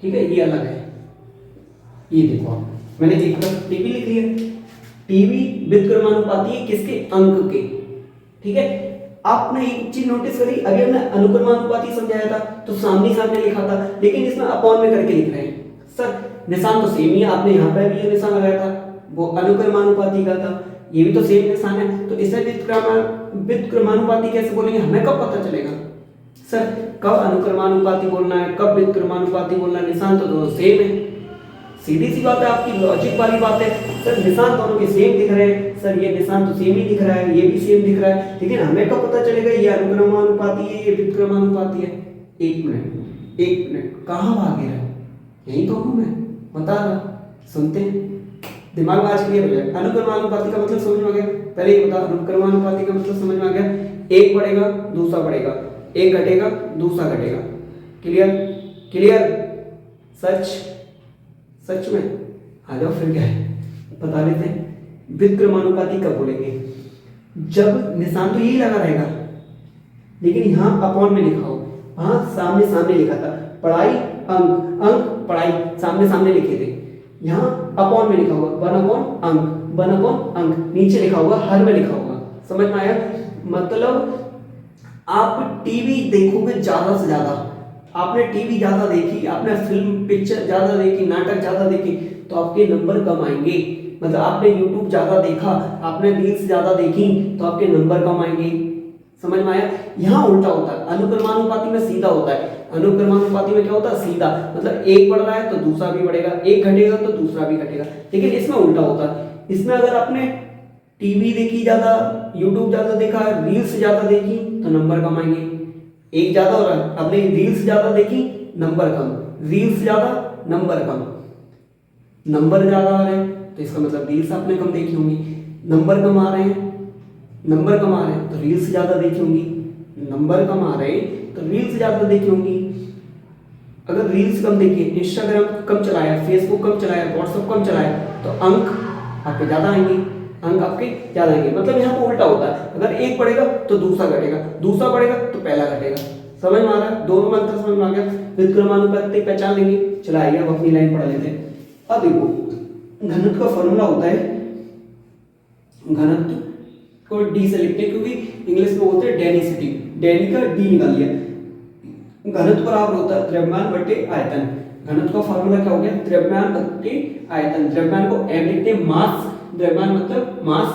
ठीक है, ये अलग है। ये देखो आप, मैंने एक तरफ टीवी लिख लिया। टीवी व्युत्क्रमानुपाती है किसके? अंक के, ठीक है। आपने एक चीज नोटिस करी, अभी हमने अनुक्रमानुपाती समझाया था तो सामने सामने लिखा था, लेकिन इसमें अपॉन में करके लिख रहे हैं। सर निशान तो सेम ही है, आपने यहाँ पे भी जो निशान लगाया था वो अनुक्रमानुपाती का था, ये भी तो सेम निशान है, तो इसे व्युत्क्रमानुपाती कैसे बोलेंगे? हमें कब पता चलेगा सर कब अनुक्रमानुपाती बोलना है, कब व्युत्क्रमानुपाती बोलना है? निशान तो दोनों सेम है। सीधी सी बात है, आपकी लॉजिक वाली बात है। सर निशान दोनों के सेम दिख रहे हैं, सर ये निशान तो सेम ही दिख रहा है, ये भी सेम दिख रहा है, लेकिन हमें कब पता चलेगा ये अनुक्रमानुपाती है, ये व्युत्क्रमानुपाती है? एक मिनट, कहाँ भागे रहे? यही तो हूं मैं, बता रहा, सुनते हैं, दिमाग में आज क्लियर हो जाए। अनुक्रमानुपाती का मतलब समझ में आ गया? पहले ये बता, अनुक्रमानुपाती का मतलब समझ में आ गया? एक बढ़ेगा दूसरा बढ़ेगा, एक घटेगा दूसरा घटेगा। क्लियर? सच में आ जाओ, फिर क्या है बता देते हैं। व्युत्क्रमानुपाती कब बोलेंगे? जब निशान तो यही लगा रहेगा, लेकिन यहाँ अपॉन में लिखा हो, वहां सामने सामने लिखा था। पढ़ाई अंक पढ़ाई सामने सामने लिखे थे, यहाँ अपॉन में लिखा हुआ 1 अपॉन अंक, नीचे लिखा होगा, हर में लिखा होगा। समझ में आया? मतलब आप टीवी देखोगे ज्यादा से ज्यादा, आपने टीवी ज्यादा देखी, आपने फिल्म पिक्चर ज्यादा देखी, नाटक ज्यादा देखी, तो आपके नंबर कम आएंगे। मतलब आपने यूट्यूब ज्यादा देखा, आपने रील्स ज्यादा देखी, तो आपके नंबर कम आएंगे। समझ में आया? यहाँ उल्टा होता है, अनुक्रमानुपाती में सीधा होता है। अनुक्रमानुपाती में क्या होता है? सीधा, मतलब एक बढ़ रहा है तो दूसरा भी बढ़ेगा, एक घटेगा तो दूसरा भी घटेगा। लेकिन इसमें उल्टा होता है। इसमें अगर आपने टीवी देखी ज्यादा, यूट्यूब ज्यादा देखा, रील्स ज्यादा देखी, तो नंबर कम आएंगे। एक ज्यादा हो रहा है, आपने रील्स ज्यादा देखी, नंबर कम, रील्स ज्यादा, नंबर कम, नंबर ज्यादा आ रहे हैं तो इसका मतलब रील्स आपने कम देखी होंगी। नंबर कम आ रहे हैं तो रील्स ज्यादा देखी होंगी, नंबर कम आ रहे हैं तो रील्स ज्यादा देखी होंगी। अगर रील्स कम देखिए, इंस्टाग्राम कम चलाया, फेसबुक कम चलाया, व्हाट्सएप कम चलाया, तो अंक आपके ज्यादा आएंगे, मतलब यहाँ पे उल्टा होता है। अगर एक बढ़ेगा तो दूसरा घटेगा, दूसरा बढ़ेगा तो पहला घटेगा। समझ में आ रहा है? दोनों में अंतर समझ में आ गया? व्युत्क्रमानुपाती पहचान लेंगे। चला आइए अब अपनी लाइन पढ़ लेते हैं। अब देखो घनत्व का फॉर्मूला होता है, घनत्व को डी से लिखते हैं क्योंकि इंग्लिश में होते हैं डेनिसिटी, डेनी का डी निकाल लिया। घनत्व बराबर होता है द्रव्यमान बटे आयतन। घनत्व का फॉर्मूला क्या हो गया? द्रव्यमान बटे आयतन। द्रव्यमान को m लिखते हैं, मास, द्रव्यमान मतलब मास,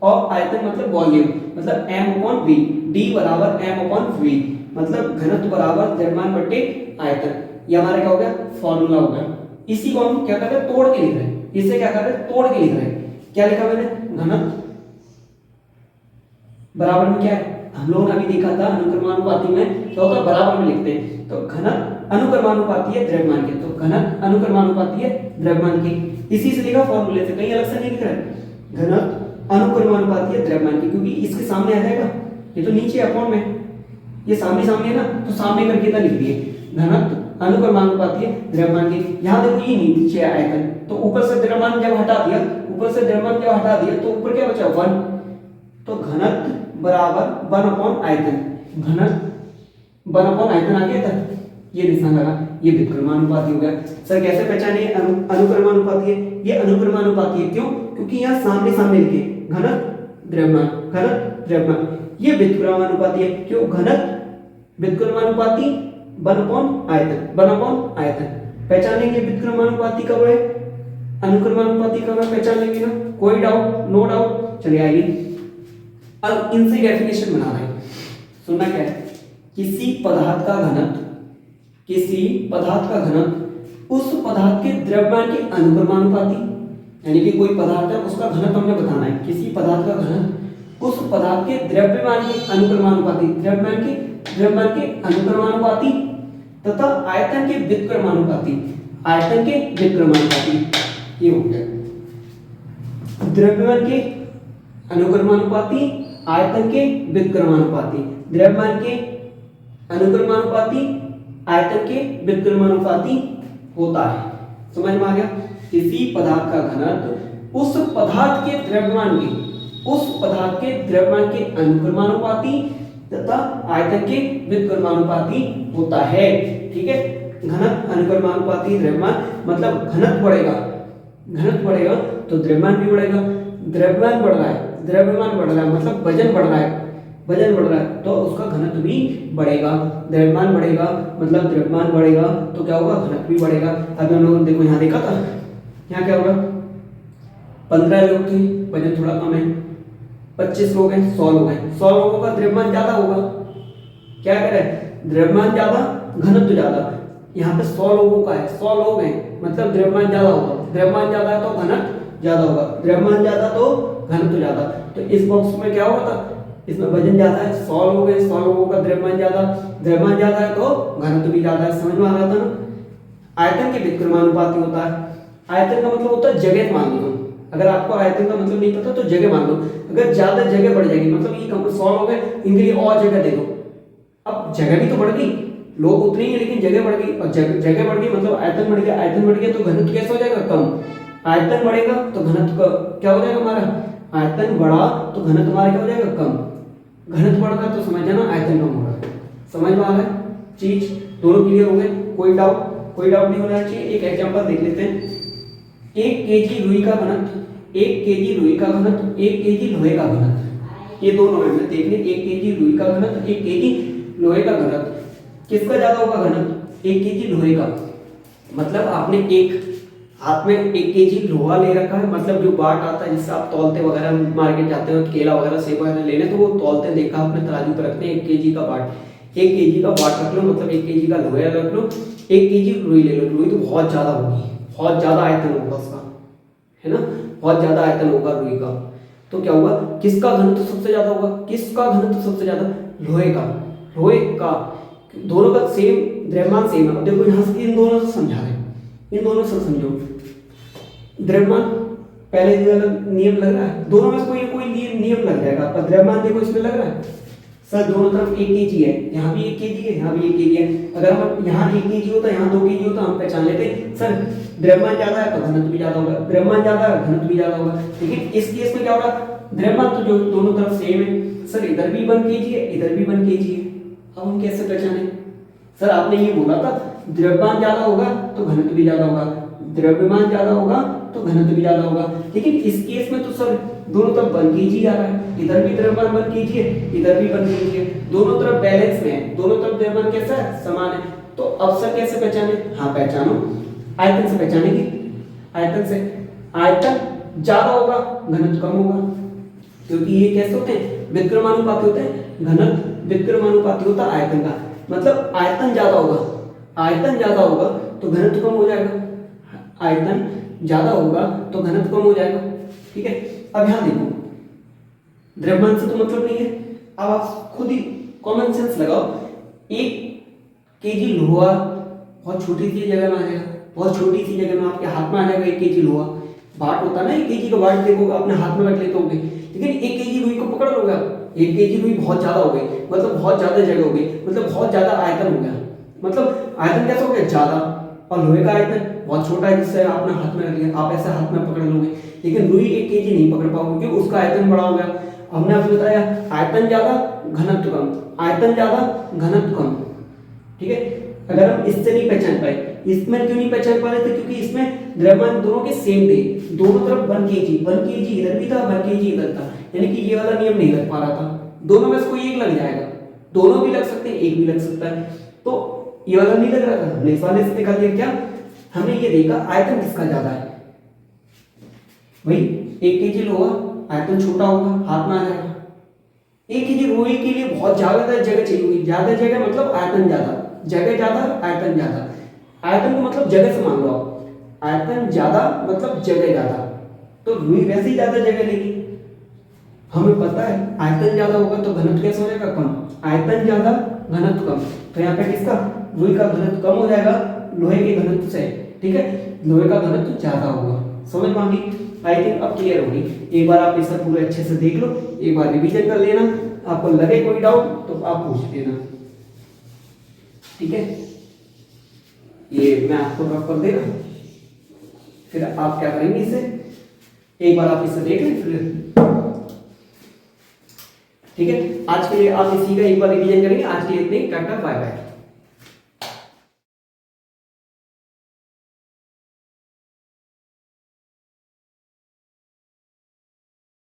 और आयतन मतलब वॉल्यूम, मतलब m/v, d बराबर m/v, मतलब घनत्व बराबर द्रव्यमान बटे आयतन। ये हमारा क्या हो गया? फॉर्मूला हो गया। इसी को हम क्या कर रहे हैं? तोड़ के लिख रहे हैं। इसे क्या कर रहे हैं? तोड़ के लिख रहे हैं। क्या लिखा मैंने? घनत्व बराबर में क्या है? हम लोगों ने अभी देखा था अनुक्रमानुपाती में क्या होता है? बराबर में लिखते हैं। तो घनत्व अनुक्रमानुपाती है द्रव्यमान के, तो घनत्व अनुक्रमानुपाती है द्रव्यमान की। इसी से लिखा फॉर्मूले से, कहीं अलग से नहीं लिख रहा है। घनत्व अनुक्रमानुपाती है द्रव्यमान की, क्योंकि इसके सामने आ जाएगा, ये तो नीचे अपॉन में, ये सामने सामने है ना, तो सामने करके था लिख दिए। घनत्व अनुक्रमानुपाती है द्रव्यमान के। यहाँ देखो ये नीचे आयतन, तो ऊपर से द्रव्यमान जब हटा दिया, ऊपर से द्रव्यमान जब हटा दिया तो ऊपर क्या बचा 1, तो घनत्व बराबर 1 अपॉन आयतन। घनत्व 1 अपॉन आयतन आ गया था, ये निशान लगा, ये व्युत्क्रमानुपाती हो गया। सर कैसे पहचाने अनुक्रमानुपाती है? ये अनुक्रमानुपाती है क्यों? क्योंकि यहाँ सामने सामने लिखे घनत्व द्रव्यमान, घनत्व द्रव्यमान, ये व्युत्क्रमानुपाती है। क्यों? घनत्व व्युत्क्रमानुपाती 1 अपॉन आयतन, 1 अपॉन आयतन। पहचानेंगे व्युत्क्रमानुपाती कब है, अनुक्रमानुपाती कब है, पहचान लेंगे ना, कोई डाउट? No doubt. चलिए आइए, अब इनसे डेफिनेशन बना रहे हैं। सुनना क्या है, किसी पदार्थ का घनत्व, किसी पदार्थ का घनत्व उस पदार्थ के द्रव्यमान के अनुक्रमानुपाती, यानी कि कोई पदार्थ है उसका घनत्व हमने बताना है। किसी पदार्थ का घनत्व उस पदार्थ के द्रव्यमान के अनुक्रमानुपाती, द्रव्यमान के अनुक्रमानुपाती तथा आयतन के व्युत्क्रमानुपाती, आयतन के व्युत्क्रमानुपाती। ये हो गया द्रव्यमान के अनुक्रमानुपाती, आयतन के व्युत्क्रमानुपाती, द्रव्यमान के अनुक्रमानुपाती, आयतन के व्युत्क्रमानुपाती होता है। समझ में आ गया? किसी पदार्थ का घनत्व उस पदार्थ के द्रव्यमान के, उस पदार्थ के द्रव्यमान के अनुक्रमानुपाती तथा आयतन के व्युत्क्रमानुपाती होता है। ठीक है, घनत्व अनुक्रमानुपाती द्रव्यमान, मतलब घनत्व बढ़ेगा, घनत्व बढ़ेगा तो द्रव्यमान भी बढ़ेगा। द्रव्यमान बढ़ रहा है, द्रव्यमान बढ़ रहा है मतलब वजन बढ़ रहा है, वजन बढ़ रहा है तो उसका घनत्व भी बढ़ेगा। द्रव्यमान बढ़ेगा मतलब द्रव्यमान बढ़ेगा तो क्या होगा, घनत्व भी बढ़ेगा। अभी हम लोगों ने देखो यहाँ देखा था, यहाँ क्या होगा, 15 लोग थे, वजन थोड़ा कम है, 25 लोग हैं, 100 लोग हैं, 100 लोगों का द्रव्यमान ज्यादा होगा। क्या करें, द्रव्यमान ज्यादा घनत्व ज्यादा। यहाँ पे 100 लोगों का है, 100 लोग हैं मतलब द्रव्यमान ज्यादा होगा, द्रव्यमान ज्यादा है तो घनत्व ज्यादा होगा, द्रव्यमान ज्यादा तो घनत्व ज्यादा। तो इस बॉक्स में क्या होगा था, इसमें वजन ज्यादा है, 100 लोग हैं, 100 लोगों का द्रव्यमान ज्यादा, द्रव्यमान ज्यादा है तो घनत्व भी ज्यादा है। समझ में आ रहा था ना? आयतन के व्युत्क्रमानुपाती होता है। आयतन का मतलब होता है जगह मान लो। अगर आपको आयतन का मतलब नहीं पता तो जगह मान लो। अगर ज्यादा जगह बढ़ जाएगी मतलब ये 100 लोग हैं, इनके लिए और जगह दे दो। अब जगह भी तो बढ़ गई, लोग उतने ही लेकिन जगह बढ़ गई, और जगह बढ़ गई मतलब आयतन बढ़ गया, आयतन बढ़ गया तो घनत्व कैसा हो जाएगा, कम। आयतन बढ़ेगा तो घनत्व क्या हो जाएगा हमारा, आयतन बढ़ा तो घनत्व हमारा क्या हो जाएगा, कम। घनत्व बढ़ रहा तो समझ जाना आयतन कम हो रहा है। समझ में आ रहा है चीज? दोनों क्लियर हो गए? कोई डाउट? कोई डाउट नहीं होना चाहिए। एक एग्जांपल देख लेते हैं। 1 केजी रुई का घनत्व, 1 केजी रुई का घनत्व, 1 केजी लोहे का घनत्व, ये दोनों है देखने। 1 केजी रुई का घनत्व, 1 केजी लोहे का घनत्व, किसका ज्यादा होगा घनत्व, 1 केजी लोहे का। मतलब आपने एक हाथ में 1 केजी लोहा ले रखा है, मतलब जो बाट आता है जिससे आप तौलते वगैरह, मार्केट जाते हो केला वगैरह सेब वगैरह लेने तो वो तौलते देखा आपने, तराजू पर रखते हैं 1 केजी का बाट। 1 केजी का बाट रख लो मतलब 1 केजी का लोहा रख लो, 1 केजी रुई ले लो। रुई तो बहुत ज्यादा होगी, बहुत ज्यादा आयतन होगा उसका, है ना, बहुत ज्यादा आयतन होगा रुई का। तो क्या होगा, किसका घनत्व सबसे ज्यादा होगा, किसका घनत्व सबसे ज्यादा, लोहे का। लोहे का, दोनों का सेम द्रव्यमान सेम है। अब देखो यहाँ से इन दोनों से समझा रहे हैं, इन दोनों से समझो। द्रव्यमान पहले नियम लग रहा है, दोनों में कोई कोई नियम लग जाएगा आपका। द्रव्यमान देखो इसमें लग रहा है सर, दोनों तरफ 1 केजी है, यहाँ भी 1 केजी है, यहाँ भी 1 केजी है। अगर हम यहाँ 1 केजी होता, यहाँ 2 केजी होता, हम पहचान लेते सर द्रव्यमान ज्यादा है तो घनत्व भी ज्यादा होगा, द्रव्यमान ज्यादा है घनत्व भी ज्यादा होगा। लेकिन इस केस में क्या होगा, द्रव्यमान तो जो दोनों तरफ सेम है सर, इधर भी 1 केजी है, इधर भी 1 केजी है। अब हम कैसे पहचाने सर, आपने ये बोला था द्रव्यमान ज्यादा होगा तो घनत्व भी ज्यादा होगा, द्रव्यमान ज्यादा होगा तो घनत्व भी ज्यादा होगा। लेकिन इस केस में तो सर दोनों तरफ 1 केजी आ रहा है, इधर भी द्रव्यमान 1 केजी है, इधर भी 1 केजी है, दोनों तरफ बैलेंस में है, दोनों तरफ द्रव्यमान कैसा है, समान है। तो अब सर कैसे पहचाने, हाँ पहचानो, आयतन से पहचानेंगे। आयतन से, आयतन ज्यादा होगा घनत्व कम होगा, क्योंकि ये कैसे होते हैं, व्युत्क्रमानुपाती होते हैं। घनत्व व्युत्क्रमानुपाती होता है आयतन का, मतलब आयतन ज्यादा होगा, आयतन ज्यादा होगा तो घनत्व कम हो जाएगा, आयतन ज्यादा होगा तो घनत्व कम हो जाएगा। ठीक है, अब यहां देखो द्रव्यमान से तो मतलब नहीं है, अब आप खुद ही कॉमन सेंस लगाओ। 1 केजी लोहा बहुत छोटी सी जगह में आ जाएगा, बहुत छोटी सी जगह में आपके हाथ में आ जाएगा 1 केजी लोहा। बाट होता है ना 1 केजी का बाट, देखो अपने हाथ में रख लेते होगे, लेकिन 1 केजी रुई को पकड़ लोगे आप, 1 केजी रुई बहुत ज्यादा हो गई, मतलब बहुत ज्यादा जगह हो गई, मतलब बहुत ज्यादा आयतन हो गया। मतलब आयतन कैसा हो गया, ज्यादा। और लोहे का आयतन बहुत छोटा है, जिससे आपने हाथ में रख लिया, आप ऐसे हाथ में पकड़ लोगे, लेकिन रुई 1 केजी नहीं पकड़ पाओगे क्योंकि उसका आयतन बड़ा हो गया। हमने आपको बताया आयतन ज्यादा घनत्व कम, आयतन ज्यादा घनत्व कम, ठीक है। अगर हम इससे नहीं पहचान पाए, इसमें क्यों नहीं पहचान पा रहे थे, क्योंकि इसमें द्रव्यमान दोनों के सेम थे, दोनों तरफ 1 केजी, 1 केजी इधर भी था, 1 केजी इधर था, यानी कि ये वाला नियम नहीं लग पा रहा था। दोनों में से कोई एक लग जाएगा, दोनों भी लग सकते हैं, एक भी लग सकता है। तो ये वाला नहीं लग रहा था, हमने इस वाले से निकाल दिया। क्या हमने ये देखा आयतन किसका ज्यादा है, वही 1 केजी लोहा, आयतन छोटा होगा, हाथ में आ जाएगा। 1 केजी रुई के लिए बहुत ज्यादा जगह चाहिए होगी, ज्यादा जगह मतलब आयतन ज्यादा, जगह ज्यादा आयतन ज्यादा। आयतन को मतलब जगह से मान लो आप, आयतन ज्यादा मतलब जगह ज्यादा, तो रुई वैसे ही ज्यादा जगह लेगी। हमें पता है आयतन ज्यादा होगा तो घनत्व कैसे हो जाएगा, कम। आयतन ज्यादा घनत्व कम, तो यहाँ पे किसका, रुई का घनत्व कम हो जाएगा लोहे के घनत्व से, ठीक है। लोहे का घनत्व ज्यादा होगा, समझ में आ गई। आई थिंक अब क्लियर होगी। एक बार आप इसे पूरे अच्छे से देख लो, एक बार रिवीजन कर लेना, आपको लगे कोई डाउट तो आप पूछ लेना, ठीक है। ये मैं आपको ड्रॉप कर देगा, फिर आप क्या करेंगे इसे, एक बार आप इसे देख लें फिर, ठीक है। आज के लिए आप इसी का एक बार रिवीजन करेंगे। आज के लिए इतने, टाटा बाय बाय।